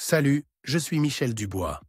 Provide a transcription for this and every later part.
Salut, je suis Michel Dubois.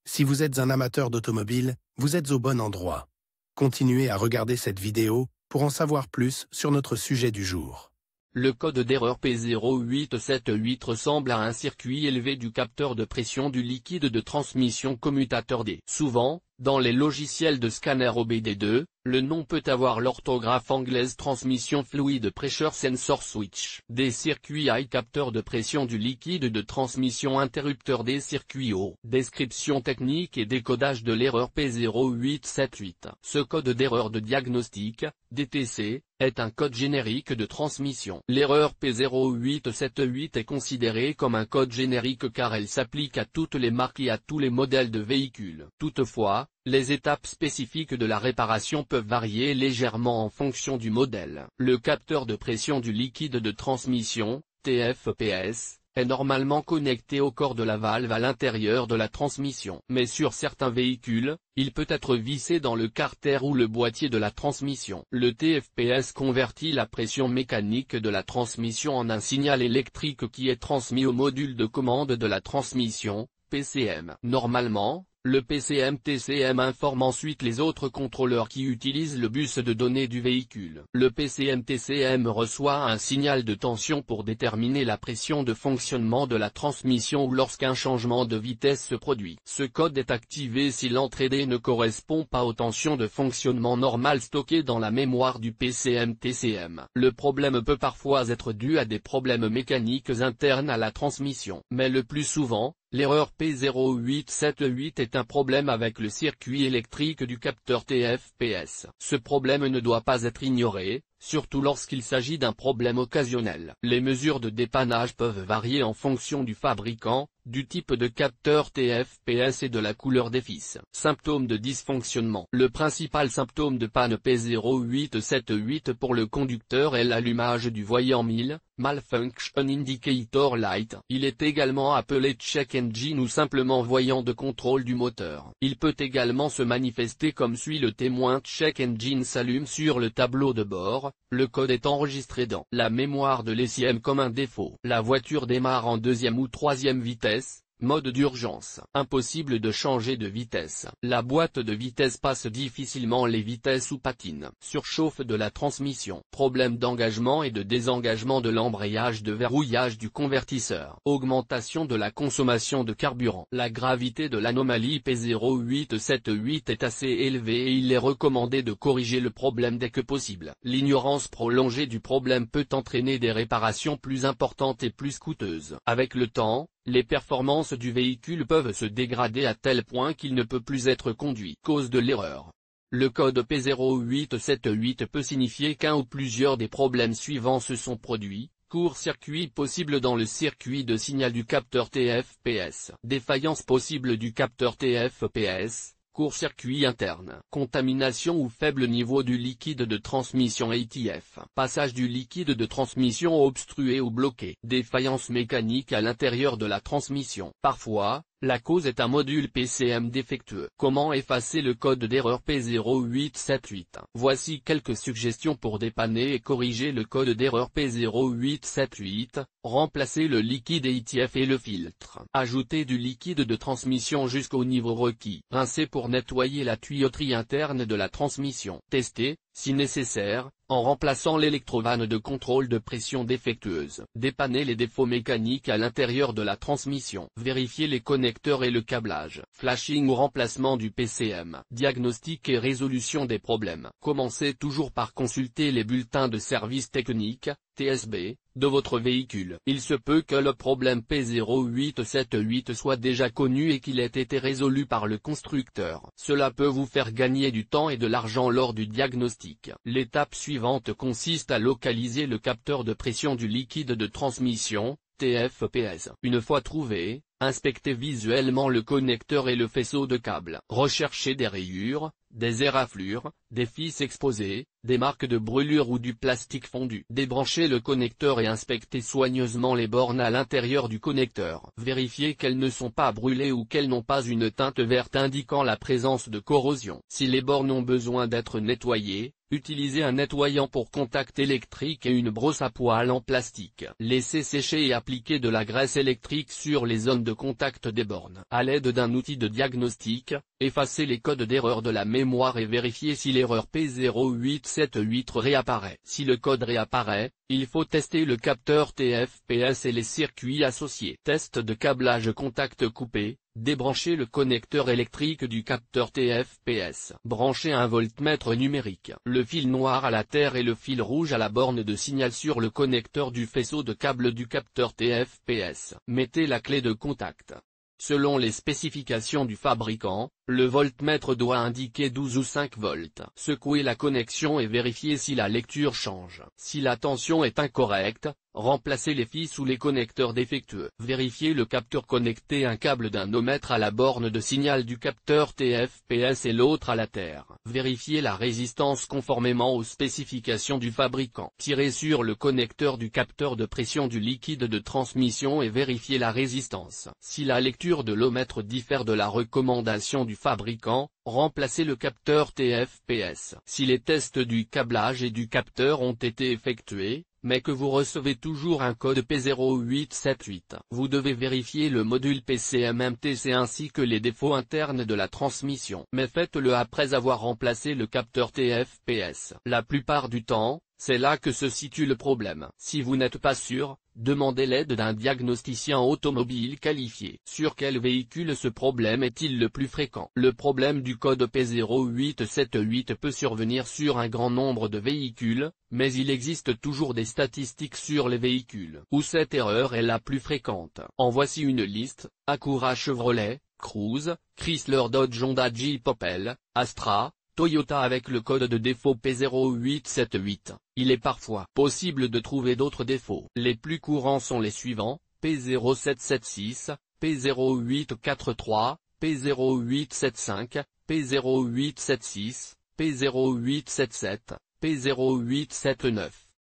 Si vous êtes un amateur d'automobile, vous êtes au bon endroit. Continuez à regarder cette vidéo pour en savoir plus sur notre sujet du jour. Le code d'erreur P0878 ressemble à un circuit élevé du capteur de pression du liquide de transmission commutateur D. Souvent, dans les logiciels de scanner OBD2, le nom peut avoir l'orthographe anglaise Transmission Fluid Pressure Sensor Switch. Des circuits I capteur de pression du liquide de transmission interrupteur des circuits O. Description technique et décodage de l'erreur P0878. Ce code d'erreur de diagnostic, DTC, est un code générique de transmission. L'erreur P0878 est considérée comme un code générique car elle s'applique à toutes les marques et à tous les modèles de véhicules. Toutefois, les étapes spécifiques de la réparation peuvent varier légèrement en fonction du modèle. Le capteur de pression du liquide de transmission, TFPS, est normalement connecté au corps de la valve à l'intérieur de la transmission. Mais sur certains véhicules, il peut être vissé dans le carter ou le boîtier de la transmission. Le TFPS convertit la pression mécanique de la transmission en un signal électrique qui est transmis au module de commande de la transmission, PCM. Normalement, le PCM-TCM informe ensuite les autres contrôleurs qui utilisent le bus de données du véhicule. Le PCM-TCM reçoit un signal de tension pour déterminer la pression de fonctionnement de la transmission ou lorsqu'un changement de vitesse se produit. Ce code est activé si l'entrée D ne correspond pas aux tensions de fonctionnement normales stockées dans la mémoire du PCM-TCM. Le problème peut parfois être dû à des problèmes mécaniques internes à la transmission. Mais le plus souvent, l'erreur P0878 est un problème avec le circuit électrique du capteur TFPS. Ce problème ne doit pas être ignoré, surtout lorsqu'il s'agit d'un problème occasionnel. Les mesures de dépannage peuvent varier en fonction du fabricant, du type de capteur TFPS et de la couleur des fils. Symptômes de dysfonctionnement. Le principal symptôme de panne P0878 pour le conducteur est l'allumage du voyant 1000, Malfunction Indicator Light. Il est également appelé check engine ou simplement voyant de contrôle du moteur. Il peut également se manifester comme suit: le témoin check engine s'allume sur le tableau de bord, le code est enregistré dans la mémoire de l'ECM comme un défaut. La voiture démarre en deuxième ou troisième vitesse, mode d'urgence. Impossible de changer de vitesse. La boîte de vitesse passe difficilement les vitesses ou patine. Surchauffe de la transmission. Problème d'engagement et de désengagement de l'embrayage, de verrouillage du convertisseur. Augmentation de la consommation de carburant. La gravité de l'anomalie P0878 est assez élevée et il est recommandé de corriger le problème dès que possible. L'ignorance prolongée du problème peut entraîner des réparations plus importantes et plus coûteuses. Avec le temps, les performances du véhicule peuvent se dégrader à tel point qu'il ne peut plus être conduit. Cause de l'erreur. Le code P0878 peut signifier qu'un ou plusieurs des problèmes suivants se sont produits. Court-circuit possible dans le circuit de signal du capteur TFPS. Défaillance possible du capteur TFPS. Court-circuit interne. Contamination ou faible niveau du liquide de transmission ATF. Passage du liquide de transmission obstrué ou bloqué. Défaillance mécanique à l'intérieur de la transmission. Parfois, la cause est un module PCM défectueux. Comment effacer le code d'erreur P0878? Voici quelques suggestions pour dépanner et corriger le code d'erreur P0878. Remplacer le liquide ATF et le filtre. Ajouter du liquide de transmission jusqu'au niveau requis. Rincer pour nettoyer la tuyauterie interne de la transmission. Tester, si nécessaire, en remplaçant l'électrovanne de contrôle de pression défectueuse. Dépanner les défauts mécaniques à l'intérieur de la transmission. Vérifier les connecteurs et le câblage. Flashing ou remplacement du PCM. Diagnostic et résolution des problèmes. Commencez toujours par consulter les bulletins de service technique, TSB, de votre véhicule. Il se peut que le problème P0878 soit déjà connu et qu'il ait été résolu par le constructeur. Cela peut vous faire gagner du temps et de l'argent lors du diagnostic. L'étape suivante consiste à localiser le capteur de pression du liquide de transmission, TFPS. Une fois trouvé, inspectez visuellement le connecteur et le faisceau de câbles. Recherchez des rayures, des éraflures, des fils exposés, des marques de brûlure ou du plastique fondu. Débranchez le connecteur et inspectez soigneusement les bornes à l'intérieur du connecteur. Vérifiez qu'elles ne sont pas brûlées ou qu'elles n'ont pas une teinte verte indiquant la présence de corrosion. Si les bornes ont besoin d'être nettoyées, Utilisez un nettoyant pour contact électrique et une brosse à poils en plastique. Laissez sécher et appliquer de la graisse électrique sur les zones de contact des bornes. À l'aide d'un outil de diagnostic, effacez les codes d'erreur de la mémoire et vérifiez si l'erreur P0878 réapparaît. Si le code réapparaît, il faut tester le capteur TFPS et les circuits associés. Test de câblage contact coupé. Débranchez le connecteur électrique du capteur TFPS. Branchez un voltmètre numérique. Le fil noir à la terre et le fil rouge à la borne de signal sur le connecteur du faisceau de câble du capteur TFPS. Mettez la clé de contact. Selon les spécifications du fabricant, le voltmètre doit indiquer 12 ou 5 volts. Secouez la connexion et vérifiez si la lecture change. Si la tension est incorrecte, remplacez les fils ou les connecteurs défectueux. Vérifiez le capteur connecté un câble d'un ohmètre à la borne de signal du capteur TFPS et l'autre à la terre. Vérifiez la résistance conformément aux spécifications du fabricant. Tirez sur le connecteur du capteur de pression du liquide de transmission et vérifiez la résistance. Si la lecture de l'ohmètre diffère de la recommandation du fabricant, remplacez le capteur TFPS. Si les tests du câblage et du capteur ont été effectués, mais que vous recevez toujours un code P0878, vous devez vérifier le module PCMMTC ainsi que les défauts internes de la transmission. Mais faites-le après avoir remplacé le capteur TFPS. La plupart du temps, c'est là que se situe le problème. Si vous n'êtes pas sûr, demandez l'aide d'un diagnosticien automobile qualifié. Sur quel véhicule ce problème est-il le plus fréquent? Le problème du code P0878 peut survenir sur un grand nombre de véhicules, mais il existe toujours des statistiques sur les véhicules où cette erreur est la plus fréquente. En voici une liste: Acura, Chevrolet, Cruze, Chrysler, Dodge, Honda, Jeep, Opel, Astra, Toyota avec le code de défaut P0878. Il est parfois possible de trouver d'autres défauts. Les plus courants sont les suivants: P0776, P0843, P0875, P0876, P0877, P0879.